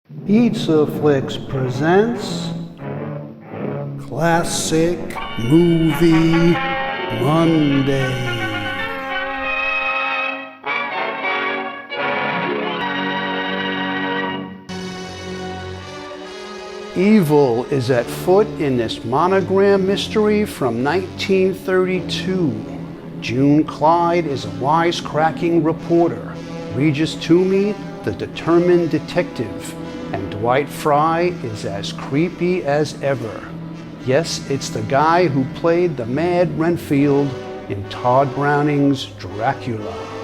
PizzaFLIX presents Classic Movie Monday. Evil is at foot in this monogram mystery from 1932. June Clyde is a wisecracking reporter. Regis Toomey, the determined detective. And Dwight Frye is as creepy as ever. Yes, it's the guy who played the Mad Renfield in Todd Browning's Dracula.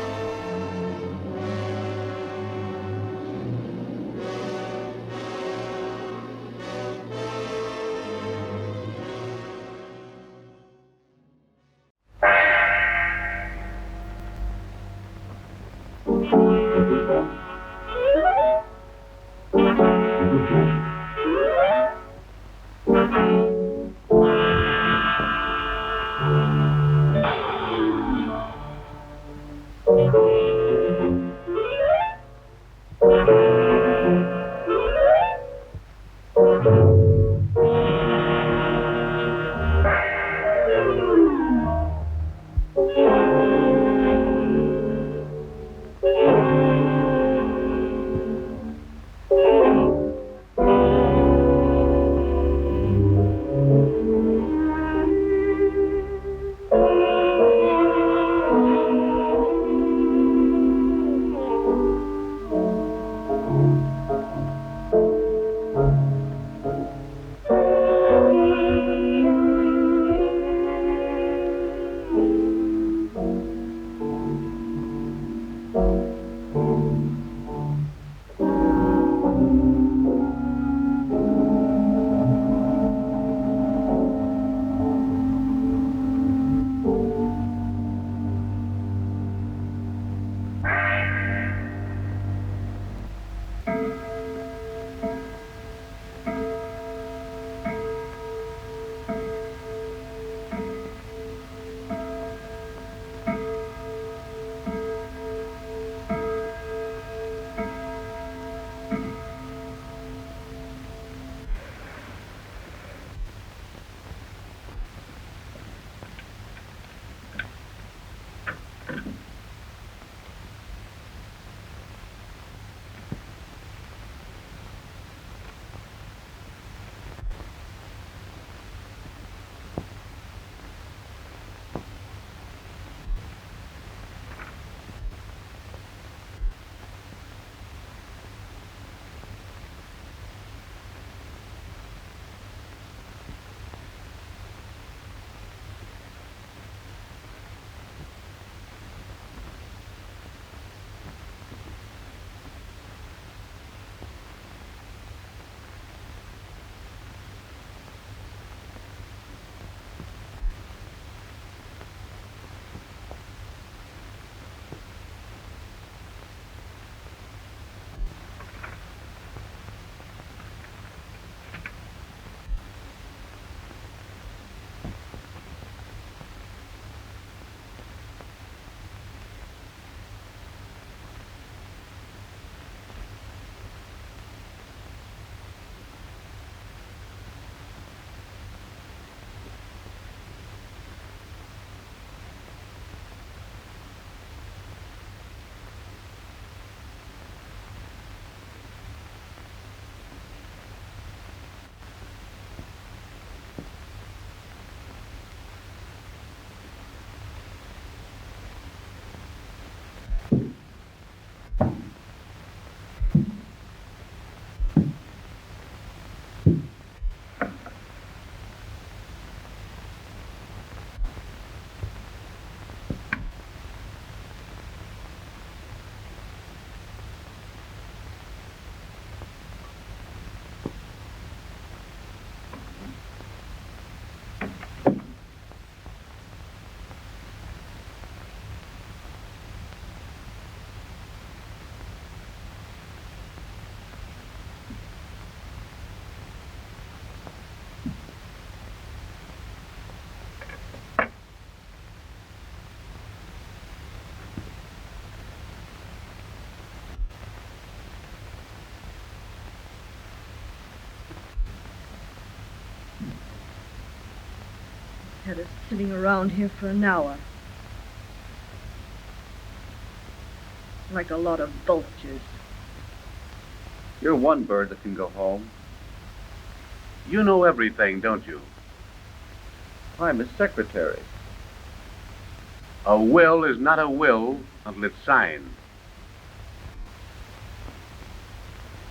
Had us sitting around here for an hour. Like a lot of vultures. You're one bird that can go home. You know everything, don't you? I'm his secretary. A will is not a will until it's signed.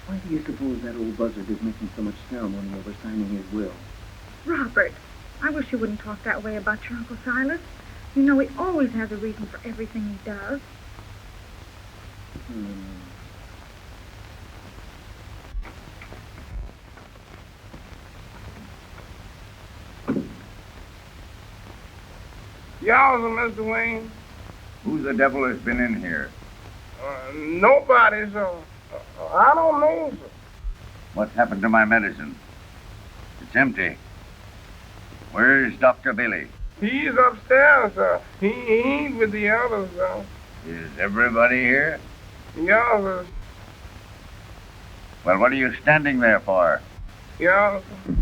Why do you suppose that old buzzard is making so much ceremony over signing his will? Robert, I wish you wouldn't talk that way about your Uncle Silas. You know he always has a reason for everything he does. Y'all, Mr. Wayne? Who the devil has been in here? Nobody, sir. I don't know, sir. What's happened to my medicine? It's empty. Where's Dr. Billy? He's upstairs, sir. He ain't with the others, sir. Is everybody here? Yeah, sir. Well, what are you standing there for? Yeah, sir.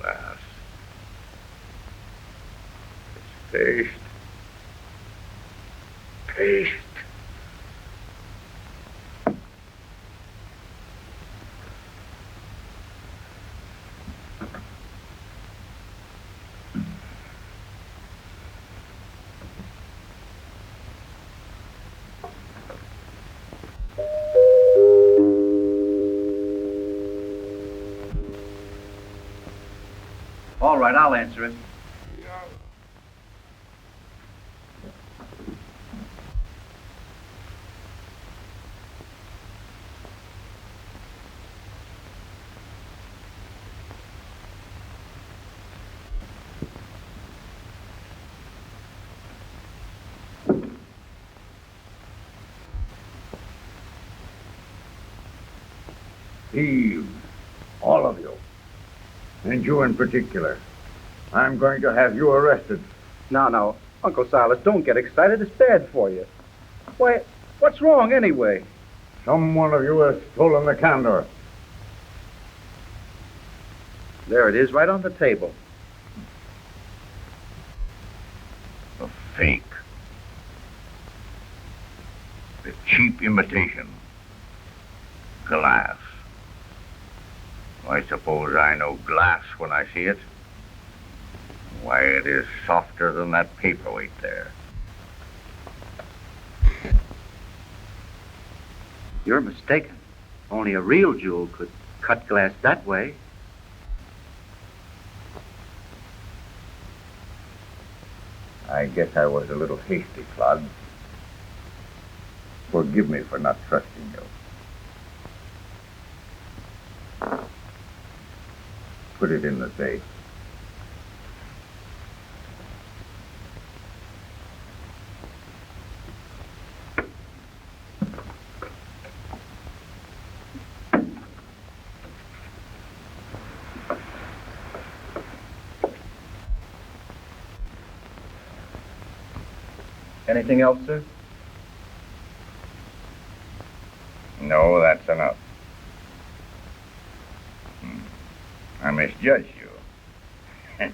Glass. It's paste. Paste. All right, I'll answer it. Yeah. Thieves, all of you, and you in particular. I'm going to have you arrested. Now, Uncle Silas, don't get excited. It's bad for you. Why, what's wrong anyway? Some one of you has stolen the candor. There it is, right on the table. A fake. A cheap imitation. Glass. I suppose I know glass when I see it. Why, it is softer than that paperweight there. You're mistaken. Only a real jewel could cut glass that way. I guess I was a little hasty, Clyde. Forgive me for not trusting you. Put it in the safe. Anything else, sir? No, that's enough. I misjudged you.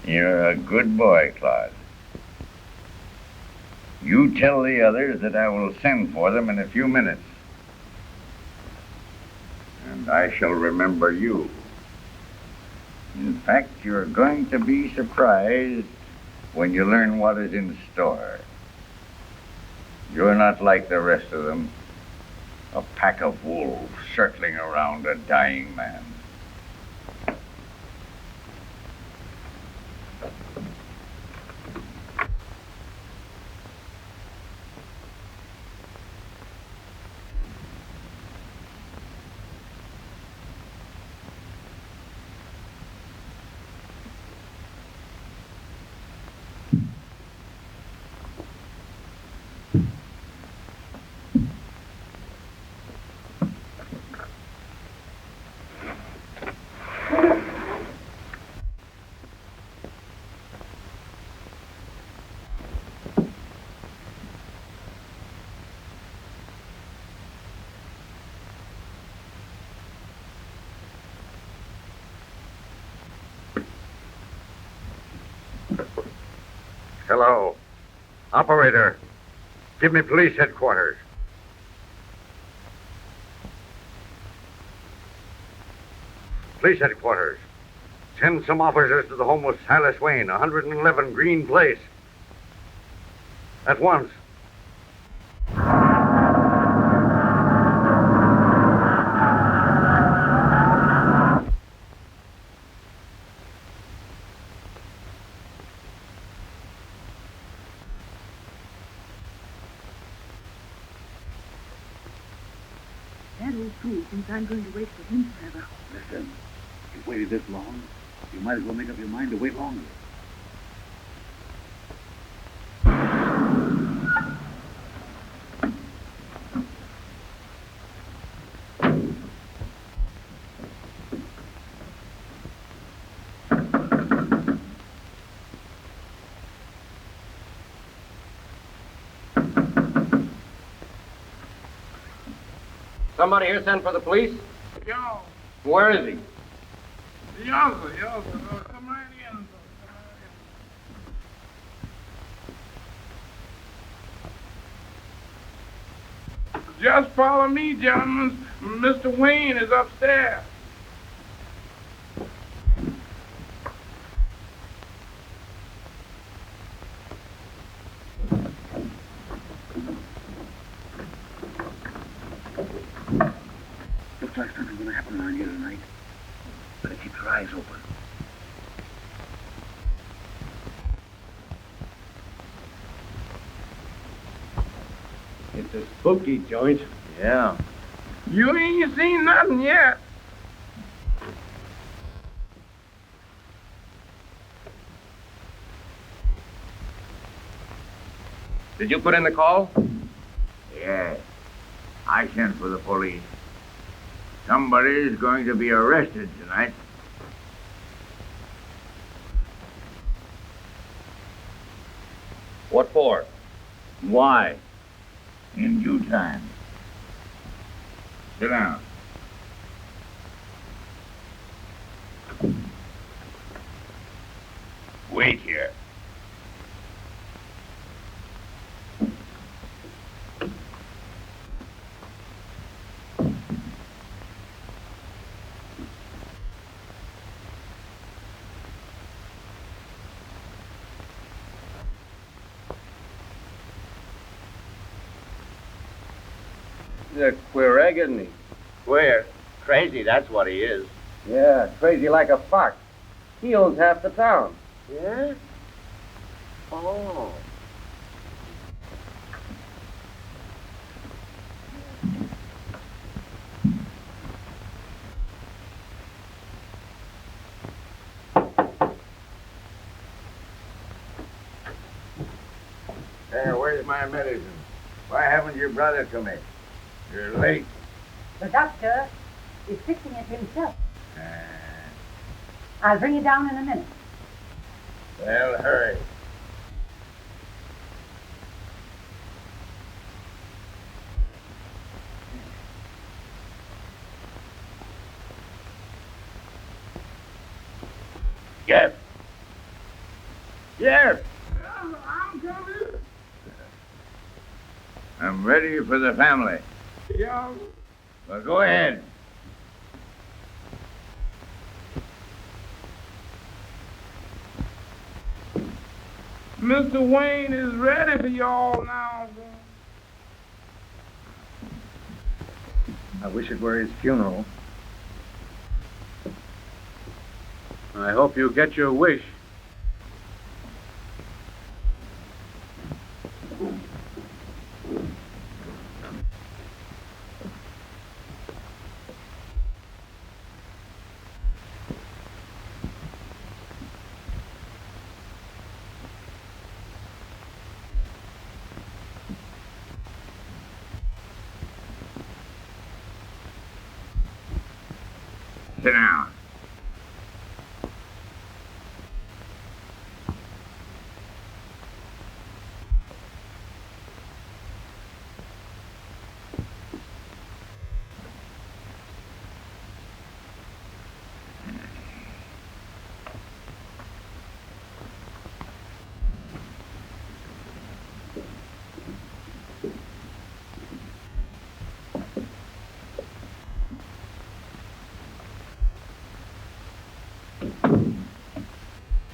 You're a good boy, Clyde. You tell the others that I will send for them in a few minutes. And I shall remember you. In fact, you're going to be surprised when you learn what is in store. You're not like the rest of them, a pack of wolves circling around a dying man. Hello. Operator, give me police headquarters. Police headquarters. Send some officers to the home of Silas Wayne, 111 Green Place. At once. That old fool thinks I'm going to wait for him forever. Listen, you've waited this long. You might as well make up your mind to wait longer. Somebody here sent for the police? Yo, Where is he? yo, come right in. Just follow me, gentlemen. Mr. Wayne is upstairs. Looks like something's gonna happen around here tonight. Better keep your eyes open. It's a spooky joint. Yeah. You ain't seen nothing yet. Did you put in the call? Yes. I sent for the police. Somebody's going to be arrested tonight. What for? Why? In due time. Sit down. Wait here. He's a queer egg, isn't he? Queer. Crazy, that's what he is. Yeah, crazy like a fox. He owns half the town. Yeah? Oh. Hey, where's my medicine? Why haven't you brought it to me? You're late. The doctor is fixing it himself. Uh, I'll bring it down in a minute. well, hurry. Jeff! Jeff! I'm coming. I'm ready for the family. Yeah. Well, go ahead. Mr. Wayne is ready for y'all now. I wish it were his funeral. I hope you get your wish. Sit down.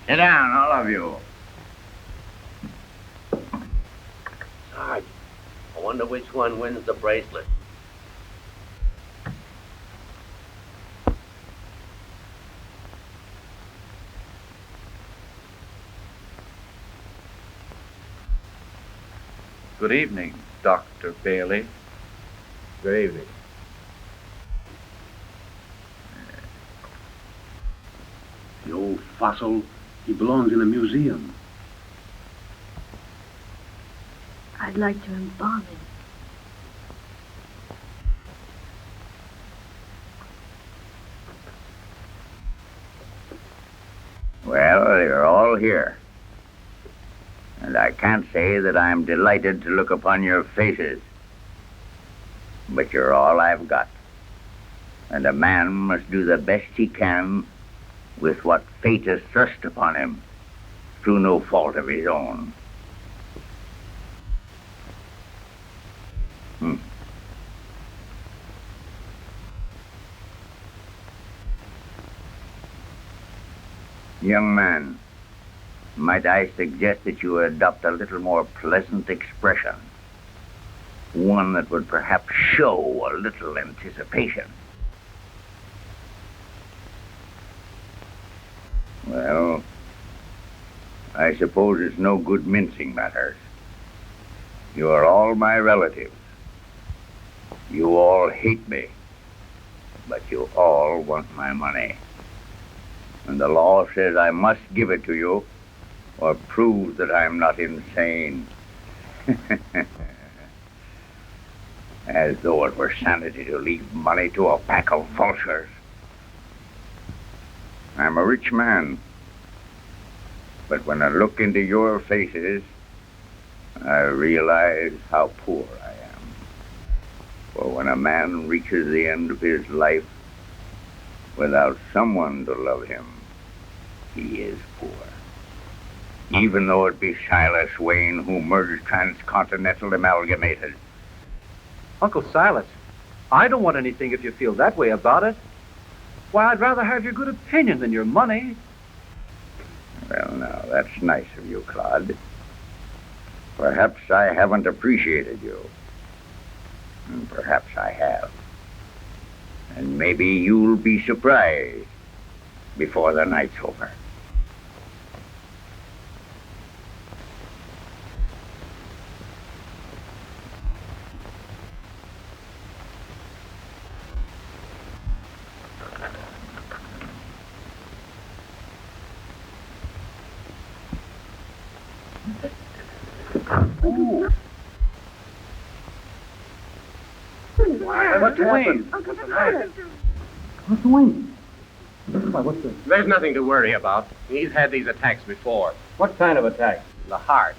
Sit down, all of you. Sarge, I wonder which one wins the bracelet. Good evening, Dr. Bailey. Good evening. The old fossil, he belongs in a museum. I'd like to embalm him. Well, you're all here. And I can't say that I'm delighted to look upon your faces. But you're all I've got. And a man must do the best he can with what fate has thrust upon him, through no fault of his own. Young man, might I suggest that you adopt a little more pleasant expression? One that would perhaps show a little anticipation. Well, I suppose it's no good mincing matters. You are all my relatives. You all hate me, but you all want my money. And the law says I must give it to you, or prove that I'm not insane. As though it were sanity to leave money to a pack of vultures. I'm a rich man, but when I look into your faces, I realize how poor I am. For when a man reaches the end of his life without someone to love him, he is poor. Even though it be Silas Wayne who murdered Transcontinental Amalgamated. Uncle Silas, I don't want anything if you feel that way about it. Why, I'd rather have your good opinion than your money. Well, now, that's nice of you, Clyde. Perhaps I haven't appreciated you. And perhaps I have. And maybe you'll be surprised before the night's over. What's Wayne? What's Wayne? Why, what's the... There's nothing to worry about. He's had these attacks before. What kind of attack? The heart.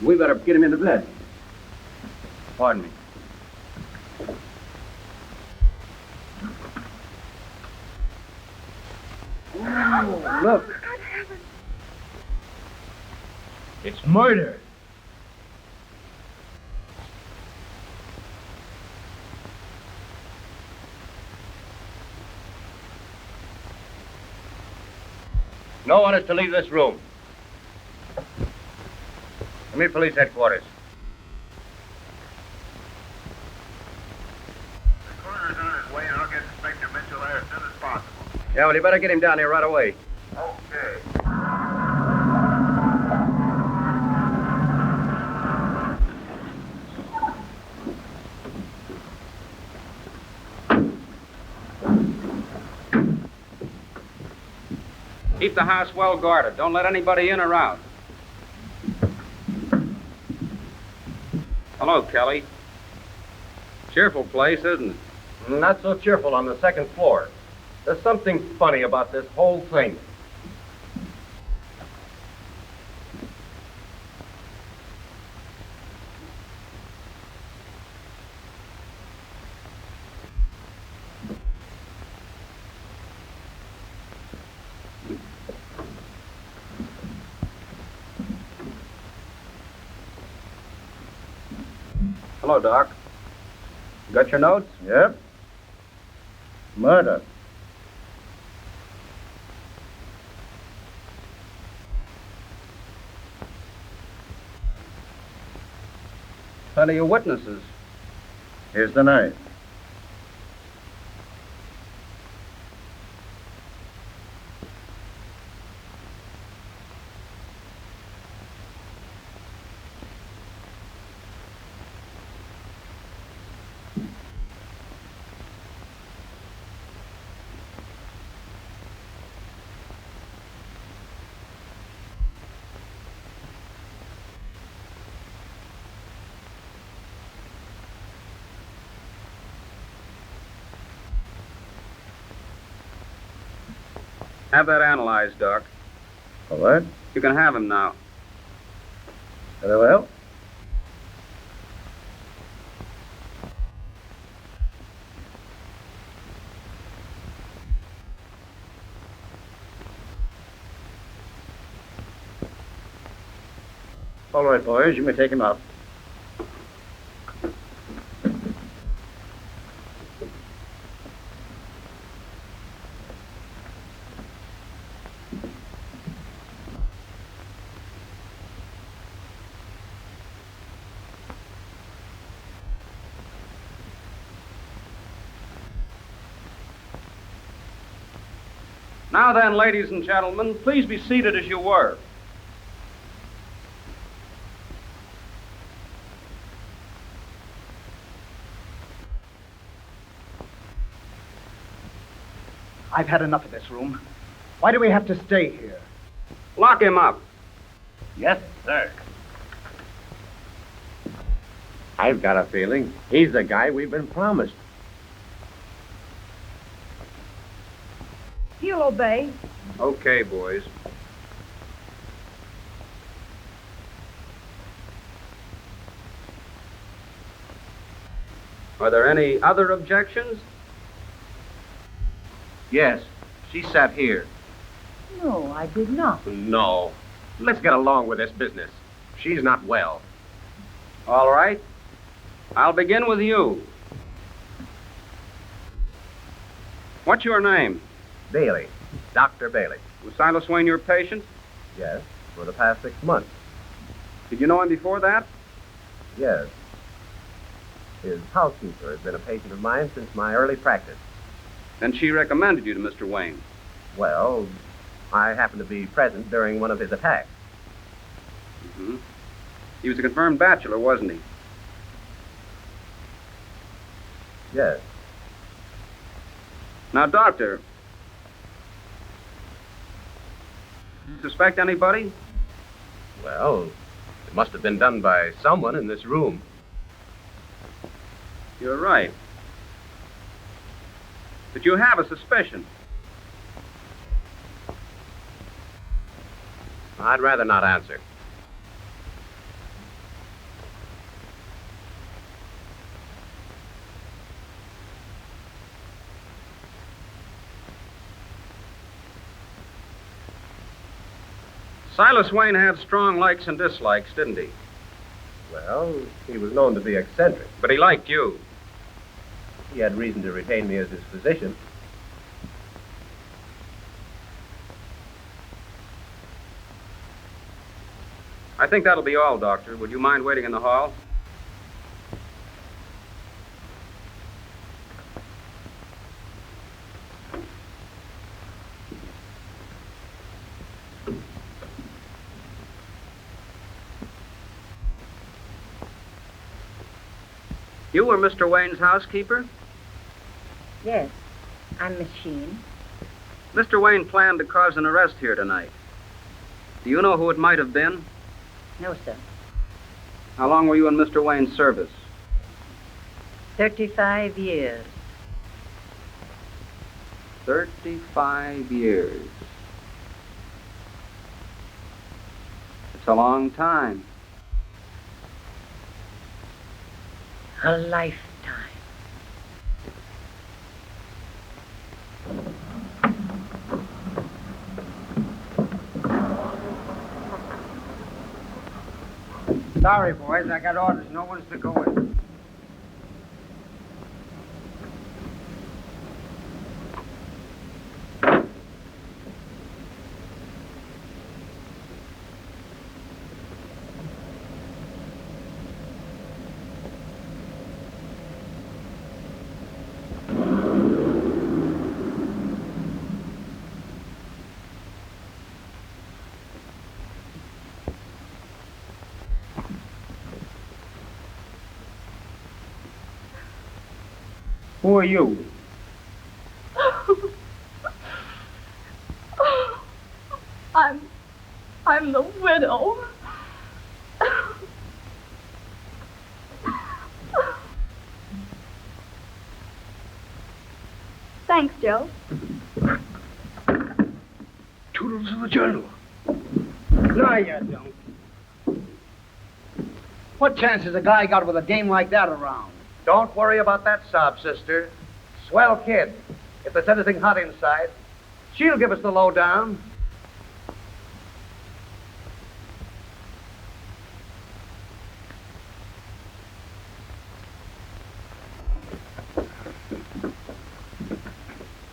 We better get him into bed. Pardon me. Look. Good heavens. It's murder. No one is to leave this room. Come here, police headquarters. The coroner's on his way, and I'll get Inspector Mitchell there as soon as possible. Yeah, well, you better get him down here right away. Okay. Keep the house well guarded. Don't let anybody in or out. Hello, Kelly. Cheerful place, isn't it? Not so cheerful on the second floor. There's something funny about this whole thing. Hello, Doc. Got your notes? Yep. Murder. Plenty of witnesses. Here's the knife. Have that analyzed, Doc. All right. You can have him now. Very well. All right, boys, you may take him out. Now then, ladies and gentlemen, please be seated as you were. I've had enough of this room. Why do we have to stay here? Lock him up. Yes, sir. I've got a feeling he's the guy we've been promised. He'll obey. Okay, boys. Are there any other objections? Yes, she sat here. No, I did not. No. Let's get along with this business. She's not well. All right. I'll begin with you. What's your name? Bailey. Dr. Bailey. Was Silas Wayne your patient? Yes, for the past 6 months. Did you know him before that? Yes. His housekeeper has been a patient of mine since my early practice. Then she recommended you to Mr. Wayne. Well, I happened to be present during one of his attacks. Mm-hmm. He was a confirmed bachelor, wasn't he? Yes. Now, Doctor, you suspect anybody? Well, it must have been done by someone in this room. You're right. But you have a suspicion. I'd rather not answer. Silas Wayne had strong likes and dislikes, didn't he? Well, he was known to be eccentric. But he liked you. He had reason to retain me as his physician. I think that'll be all, Doctor. Would you mind waiting in the hall? You were Mr. Wayne's housekeeper? Yes, I'm Machine. Mr. Wayne planned to cause an arrest here tonight. Do you know who it might have been? No, sir. How long were you in Mr. Wayne's service? 35 years. 35 years. It's a long time. A lifetime. Sorry, boys. I got orders. No one's to go in. Who are you? I'm the widow. Thanks, Joe. Toodles in the journal. No, you don't. What chance has a guy got with a dame like that around? Don't worry about that sob, sister. Swell kid. If there's anything hot inside, she'll give us the lowdown.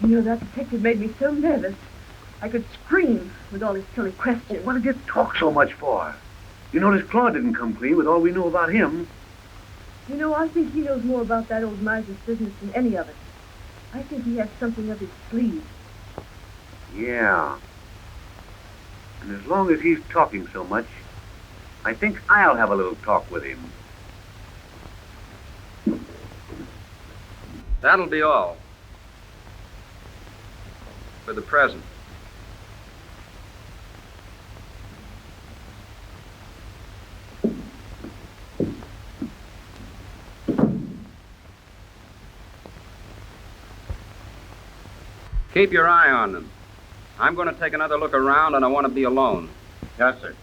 You know, that detective made me so nervous. I could scream with all his silly questions. What did you talk so much for? You notice Claude didn't come clean with all we know about him. You know, I think he knows more about that old miser's business than any of us. I think he has something up his sleeve. Yeah. And as long as he's talking so much, I think I'll have a little talk with him. That'll be all. For the present. Keep your eye on them. I'm going to take another look around, and I want to be alone. Yes, sir.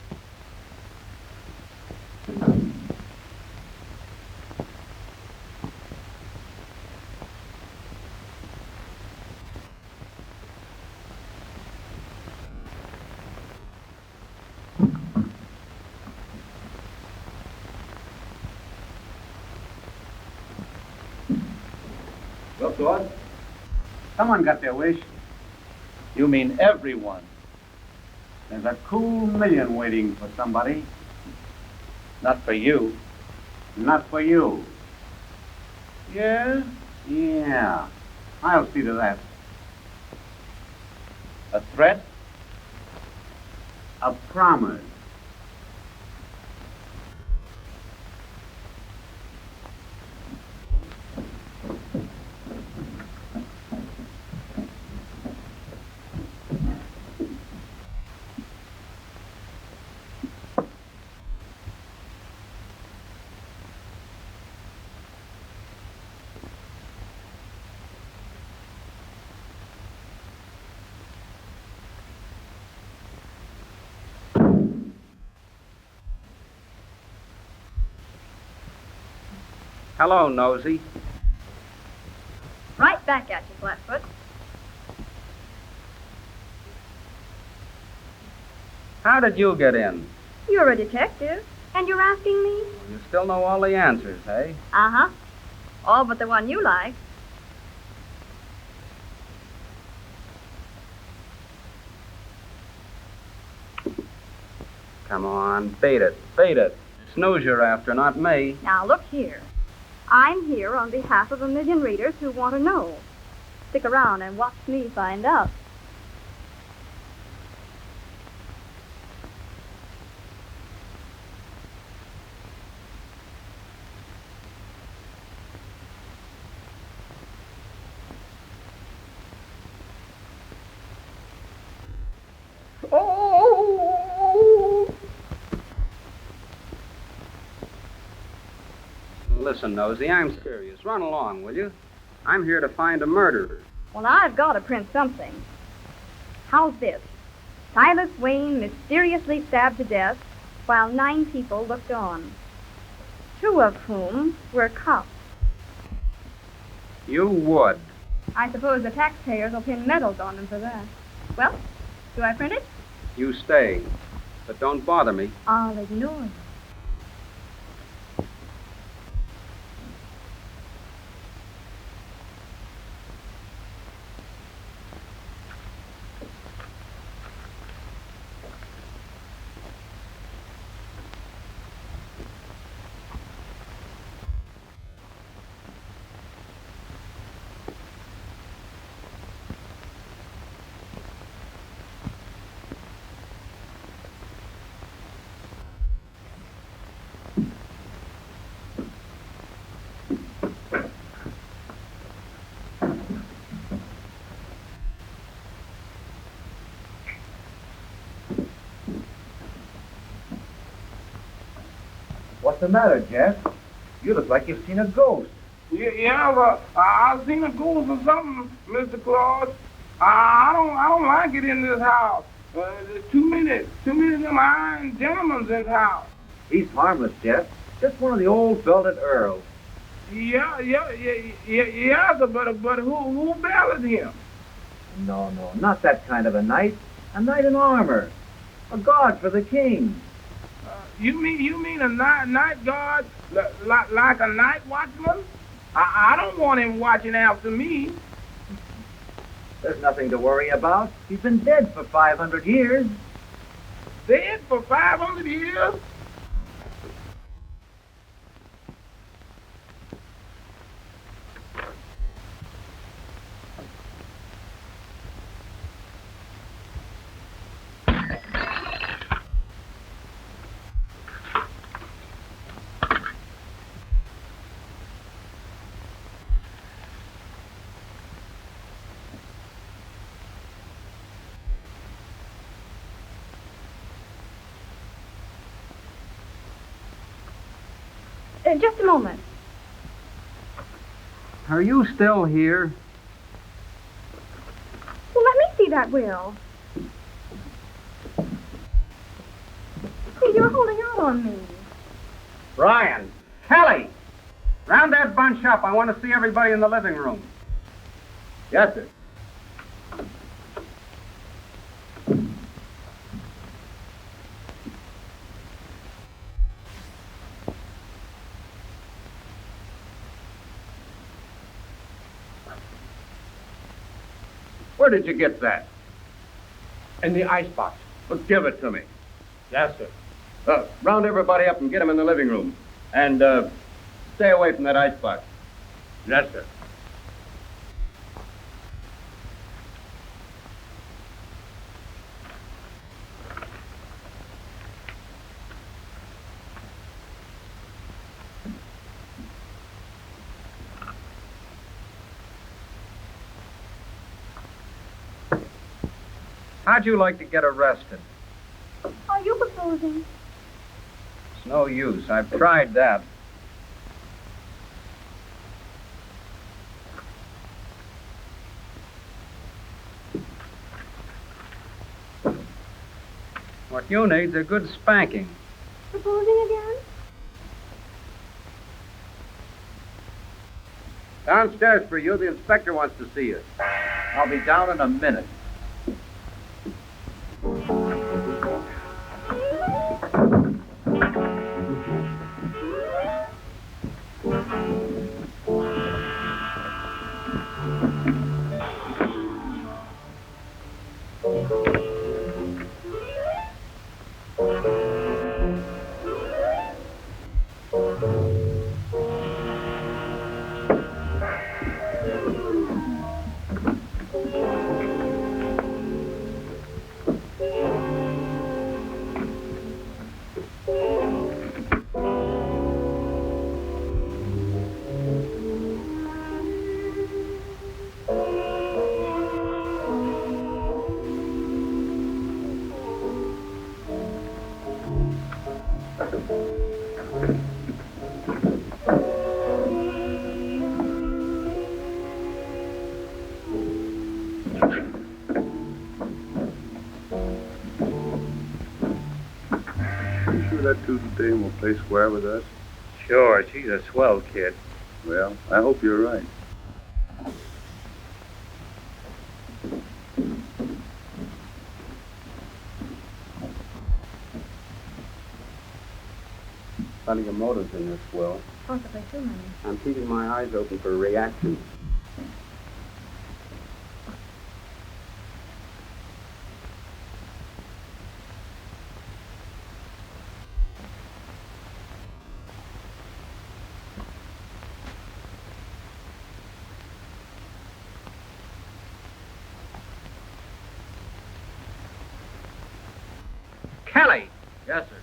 Well, Claude, someone got their wish. You mean everyone? There's a cool million waiting for somebody. Not for you. Not for you. Yeah? Yeah. I'll see to that. A threat? A promise. Hello, Nosy. Right back at you, Flatfoot. How did you get in? You're a detective, and you're asking me? You still know all the answers, eh? Uh-huh. All but the one you like. Come on, bait it, bait it. Snooze you're after, not me. Now, look here. I'm here on behalf of 1 million readers who want to know. Stick around and watch me find out. Listen, Nosy, I'm serious. Run along, will you? I'm here to find a murderer. Well, I've got to print something. How's this? Silas Wayne mysteriously stabbed to death while 9 people looked on, 2 of whom were cops. You would. I suppose the taxpayers will pin medals on them for that. Well, do I print it? You stay. But don't bother me. I'll ignore you. What's the matter, Jeff? You look like you've seen a ghost. Yeah, I've seen a ghost or something, Mr. Claus. I don't like it in this house. There's too many of them iron gentlemen in this house. He's harmless, Jeff. Just one of the old belted earls. Yeah, but who belted him? No, not that kind of a knight. A knight in armor. A guard for the king. You mean a night guard like a night watchman? I don't want him watching after me. There's nothing to worry about. He's been dead for 500 years. Dead for 500 years? Just a moment. Are you still here? Well, let me see that will. Hey, you're holding out on me. Brian! Kelly! Round that bunch up. I want to see everybody in the living room. Yes, sir. Where did you get that? In the icebox. Well, give it to me. Yes, sir. Round everybody up and get them in the living room. And stay away from that icebox. Yes, sir. How'd you like to get arrested? Are you proposing? It's no use. I've tried that. What you need's a good spanking. Proposing again? Downstairs for you. The inspector wants to see you. I'll be down in a minute. That Toodle Dame will play square with us? Sure, she's a swell kid. Well, I hope you're right. Plenty of motives in this, Will. Possibly too many. I'm keeping my eyes open for reactions. Kelly! Yes, sir.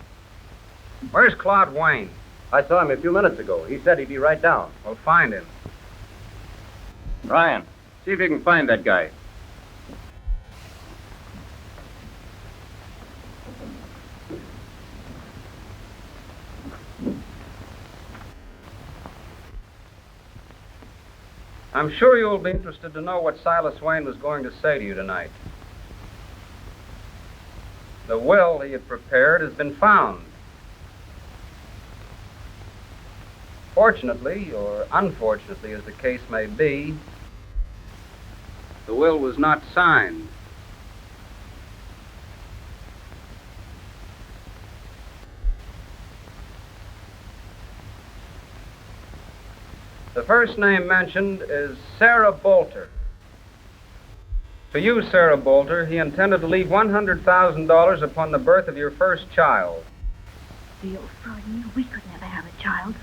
Where's Claude Wayne? I saw him a few minutes ago. He said he'd be right down. Well, find him. Ryan, see if you can find that guy. I'm sure you'll be interested to know what Silas Wayne was going to say to you tonight. The will he had prepared has been found. Fortunately, or unfortunately as the case may be, the will was not signed. The first name mentioned is Sarah Bolter. To you, Sarah Bolter, he intended to leave $100,000 upon the birth of your first child. Bill Friday, we could never have a child.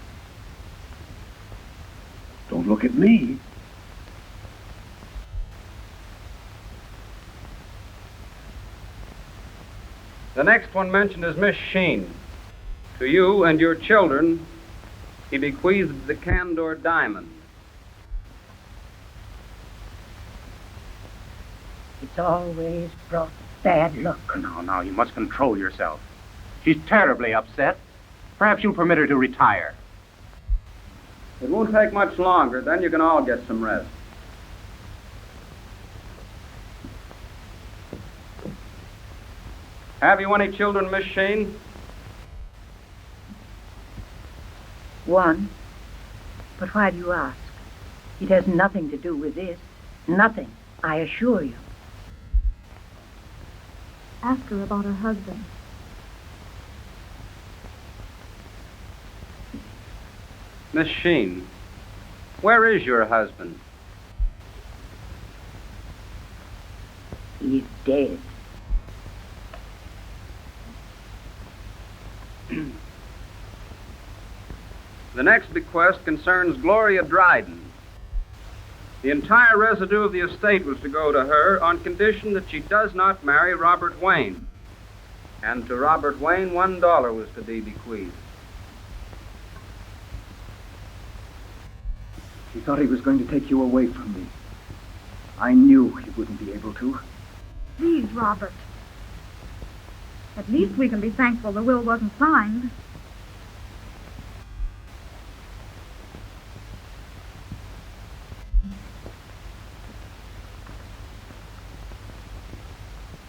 Don't look at me. The next one mentioned is Miss Sheen. To you and your children, he bequeathed the Candor diamond. It's always brought bad luck. Now, you must control yourself. She's terribly upset. Perhaps you'll permit her to retire. It won't take much longer, then you can all get some rest. Have you any children, Miss Sheen? One. But why do you ask? It has nothing to do with this. Nothing, I assure you. Ask her about her husband. Miss Sheen, where is your husband? He's dead. The next bequest concerns Gloria Dryden. The entire residue of the estate was to go to her on condition that she does not marry Robert Wayne. And to Robert Wayne, $1 was to be bequeathed. He thought he was going to take you away from me. I knew he wouldn't be able to. Please, Robert. At least we can be thankful the will wasn't signed.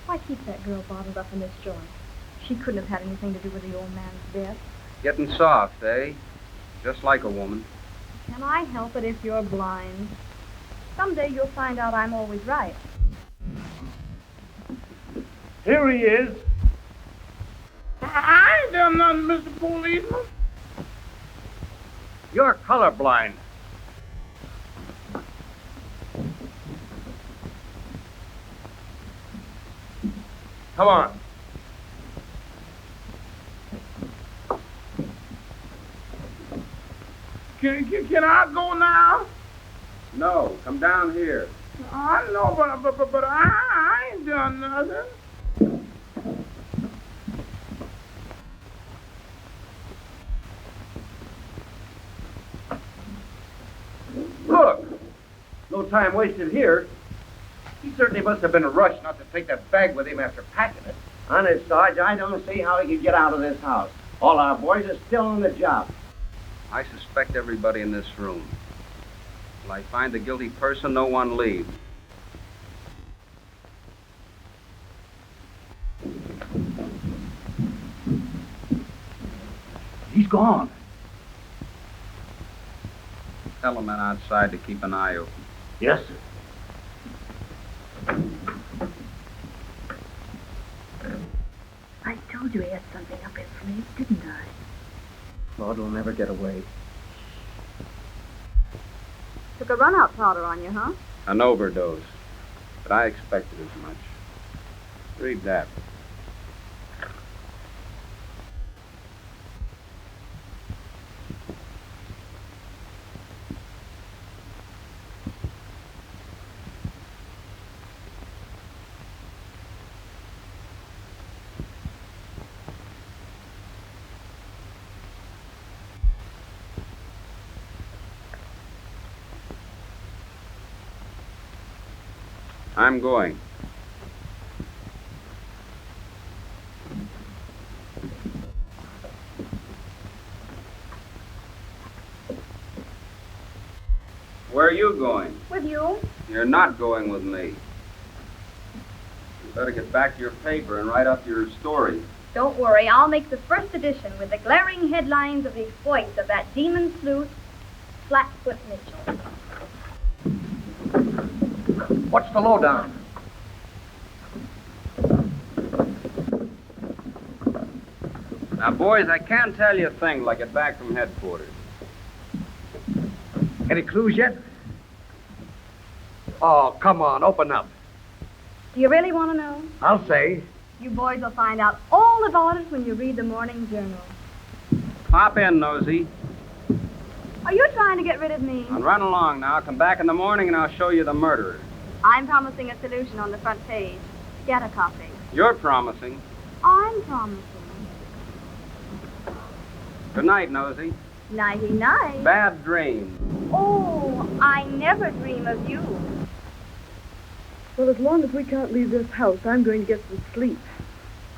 Why keep that girl bottled up in this joint? She couldn't have had anything to do with the old man's death. Getting soft, eh? Just like a woman. Can I help it if you're blind? Someday you'll find out I'm always right. Here he is. I ain't done nothing, Mr. Policeman. You're colorblind. Come on. Can I go now? No, come down here. I know, but I ain't done nothing. Look, no time wasted here. He certainly must have been rushed not to take that bag with him after packing it. Honest, Sarge, I don't see how he could get out of this house. All our boys are still on the job. I suspect everybody in this room. Till I find the guilty person, no one leaves. He's gone. Tell the men outside to keep an eye open. Yes, sir. I told you he had something up his sleeve, didn't I? Claude will never get away. Took a run-out powder on you, huh? An overdose. But I expected as much. Read that. I'm going. Where are you going? With you? You're not going with me. You better get back to your paper and write up your story. Don't worry, I'll make the first edition with the glaring headlines of the exploits of that demon sleuth, Flatfoot Mitchell. What's the lowdown? Now, boys, I can't tell you a thing till I get back from headquarters. Any clues yet? Oh, come on, open up. Do you really want to know? I'll say. You boys will find out all about it when you read the morning journal. Hop in, Nosy. Are you trying to get rid of me? And run along now. Come back in the morning and I'll show you the murderer. I'm promising a solution on the front page. Get a copy. You're promising. I'm promising. Good night, Nosy. Nighty-night. Bad dreams. Oh, I never dream of you. Well, as long as we can't leave this house, I'm going to get some sleep.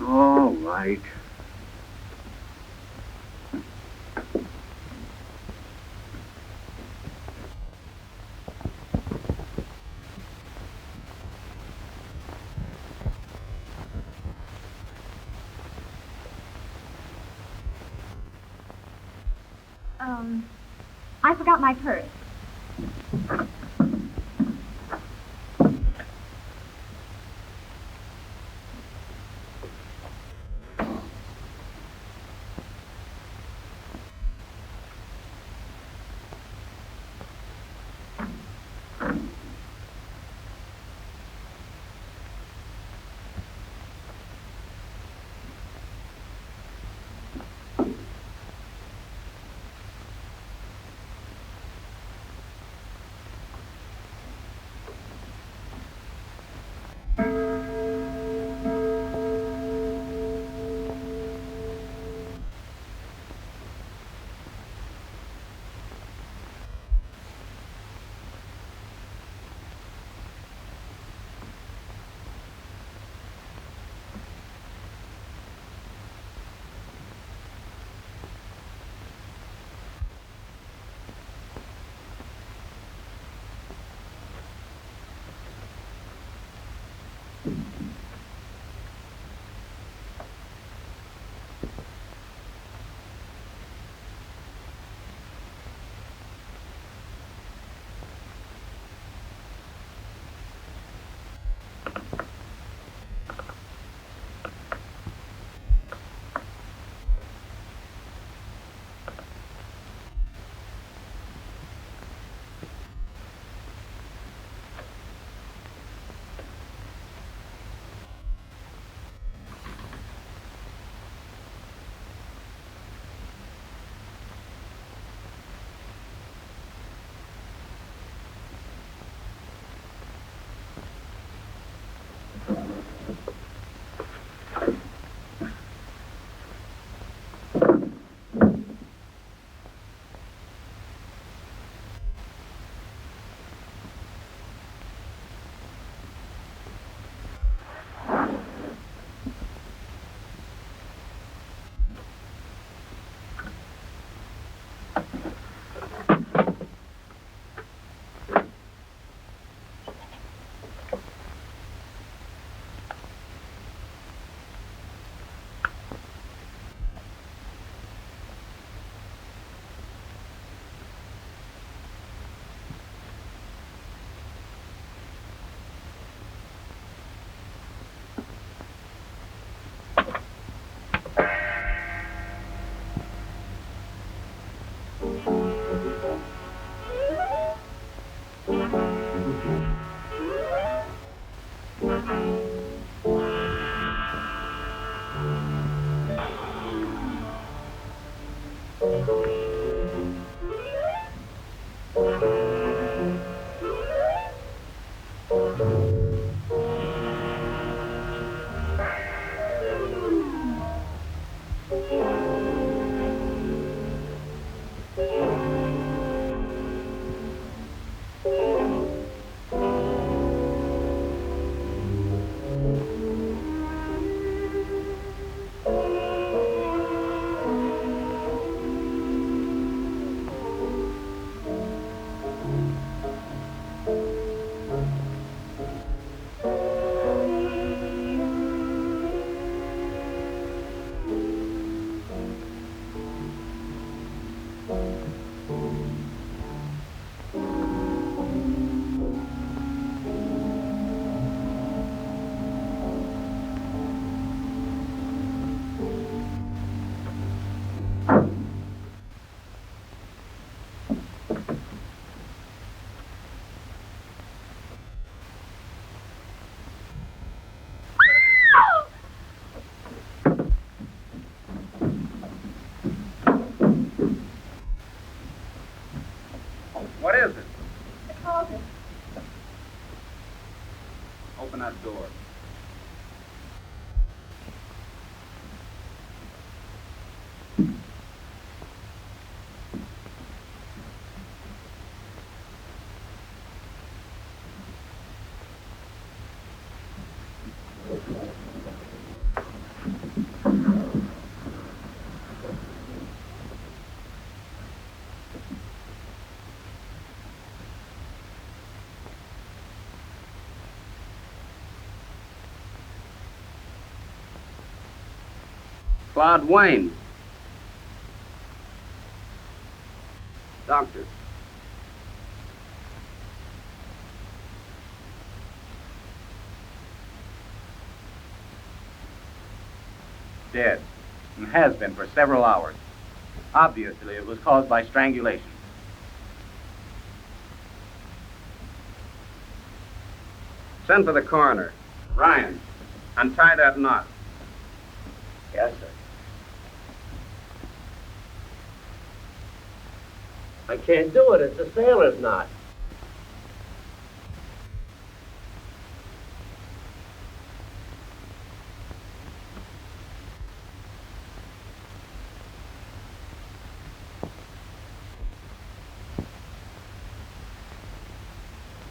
All right. I forgot my purse. Open that door. Clyde Wayne. Doctor. Dead, and has been for several hours. Obviously, it was caused by strangulation. Send for the coroner. Ryan, untie that knot. Yes, sir. I can't do it. It's a sailor's knot.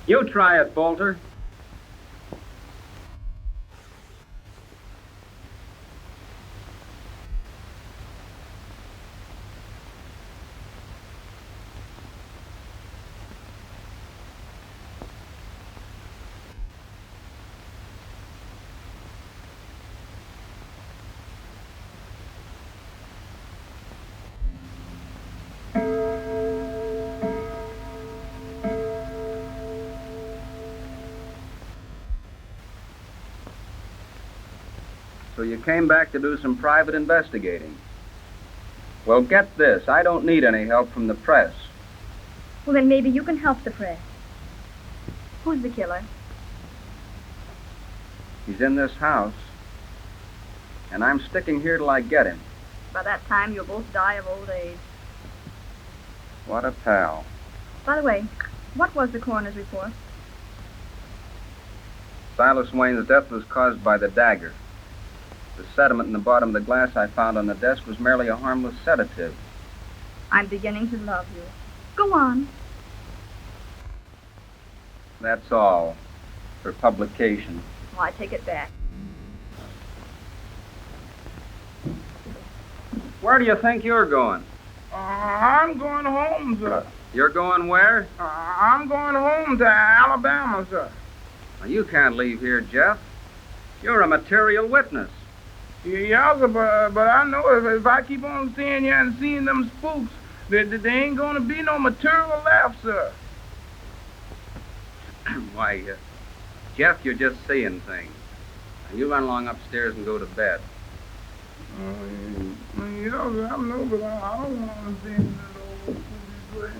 You try it, Bolter. So you came back to do some private investigating. Well, get this. I don't need any help from the press. Well, then maybe you can help the press. Who's the killer? He's in this house, and I'm sticking here till I get him. By that time, you'll both die of old age. What a pal. By the way, what was the coroner's report? Silas Wayne's death was caused by the dagger. The sediment in the bottom of the glass I found on the desk was merely a harmless sedative. I'm beginning to love you. Go on. That's all. For publication. Well, I take it back. Where do you think you're going? I'm going home, sir. You're going where? I'm going home to Alabama, sir. Now, you can't leave here, Jeff. You're a material witness. Yeah, sir, but I know if I keep on staying here and seeing them spooks, there ain't going to be no material left, sir. Why, Jeff, you're just seeing things. Now, you run along upstairs and go to bed. Yeah, sir, I know, but I don't want to see that old spooky place.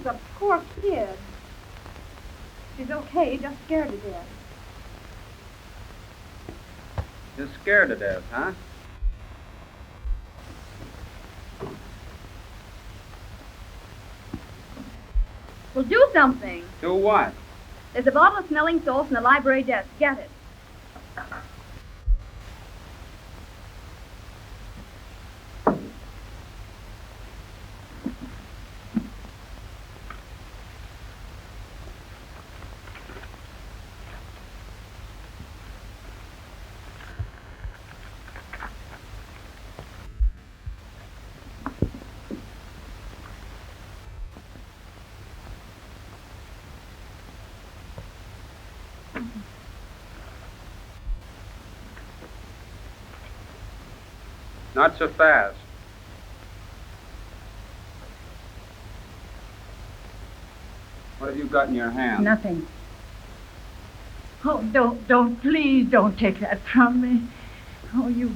The poor kid. She's okay, just scared to death. You're scared to death, huh? Well, do something. Do what? There's a bottle of smelling salts in the library desk. Get it. Not so fast. What have you got in your hand? Nothing. Oh, please don't take that from me. Oh, you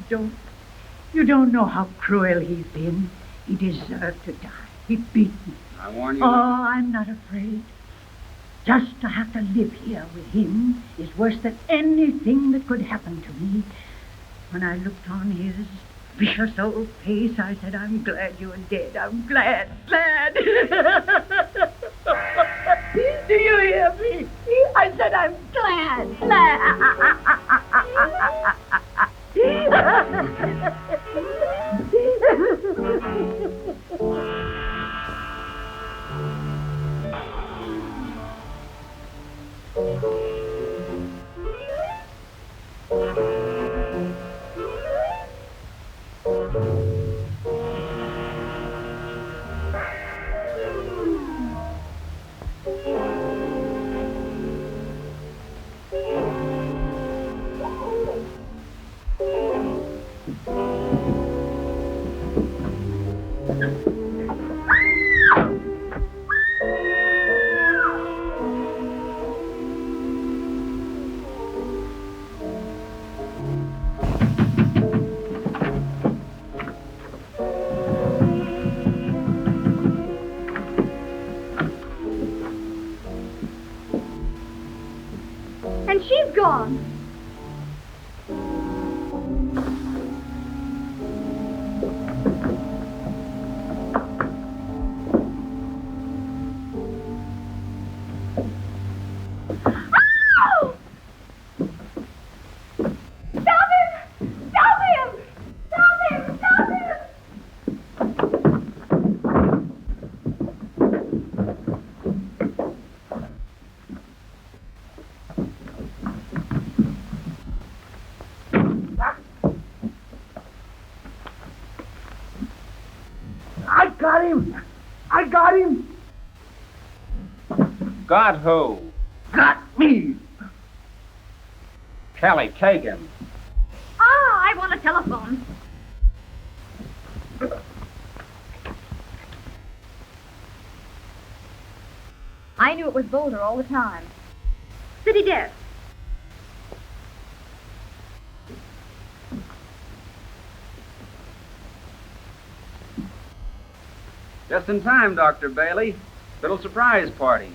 don't know how cruel he's been. He deserved to die. He beat me. I warn you. Oh, I'm not afraid. Just to have to live here with him is worse than anything that could happen to me. When I looked on his vicious old face, I said, I'm glad you're dead. I'm glad. Do you hear me? I said, I'm glad. And she's gone. I got him. Got who? Got me. Kelly Kagan. I want a telephone. I knew it was Boulder all the time. City desk. Just in time, Dr. Bailey. Little surprise party.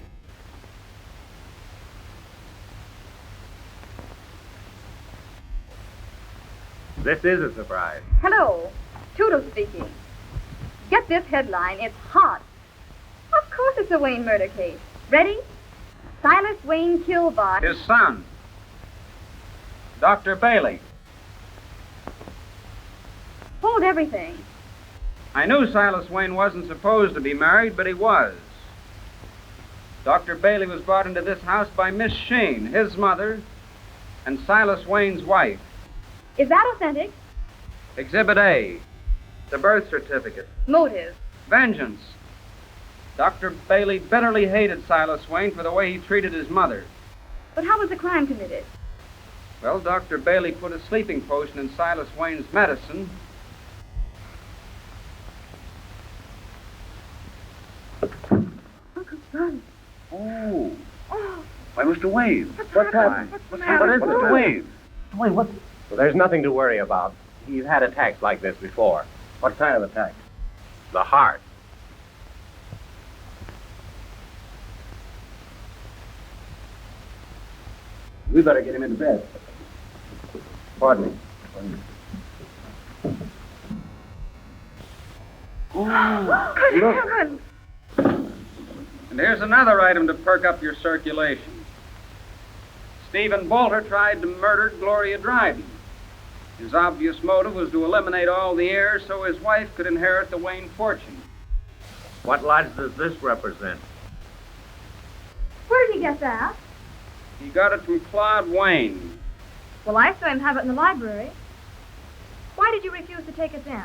This is a surprise. Hello. Toodle speaking. Get this headline. It's hot. Of course it's a Wayne murder case. Ready? Silas Wayne killed by... His son. Dr. Bailey. Hold everything. I knew Silas Wayne wasn't supposed to be married, but he was. Dr. Bailey was brought into this house by Miss Sheen, his mother, and Silas Wayne's wife. Is that authentic? Exhibit A, the birth certificate. Motive. Vengeance. Dr. Bailey bitterly hated Silas Wayne for the way he treated his mother. But how was the crime committed? Well, Dr. Bailey put a sleeping potion in Silas Wayne's medicine. Uncle Son. Oh. Oh. Why, Mr. Wayne. What's happened? What is it, Mr. Wayne? Wait, what? Well, there's nothing to worry about. He's had attacks like this before. What kind of attack? The heart. We better get him into bed. Pardon me. Oh, good Look. heavens! And here's another item to perk up your circulation. Stephen Bolter tried to murder Gloria Dryden. His obvious motive was to eliminate all the heirs so his wife could inherit the Wayne fortune. What lodge does this represent? Where did he get that? He got it from Clyde Wayne. Well, I saw him have it in the library. Why did you refuse to take it then?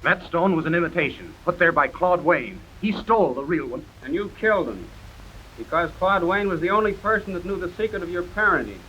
That stone was an imitation, put there by Claude Wayne. He stole the real one. And you killed him. Because Claude Wayne was the only person that knew the secret of your parentage.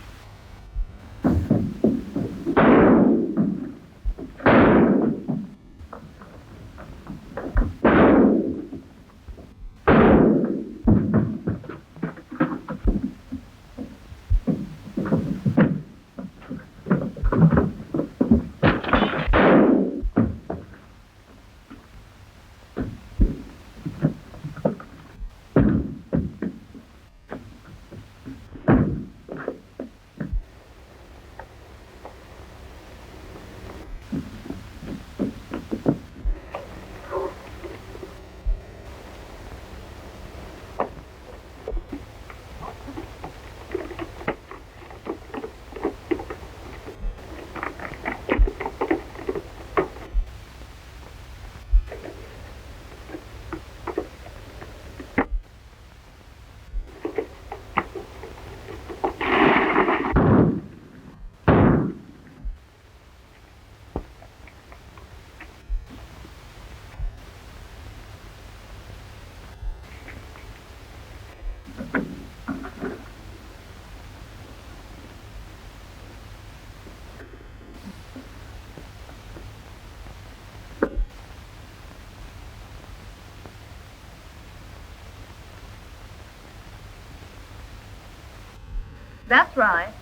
That's right.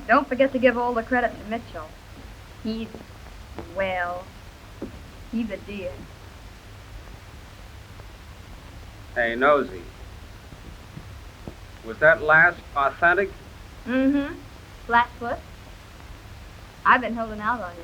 Don't forget to give all the credit to Mitchell. He's a dear. Hey, Nosy. Was that last authentic? Mm-hmm. Flatfoot. I've been holding out on you.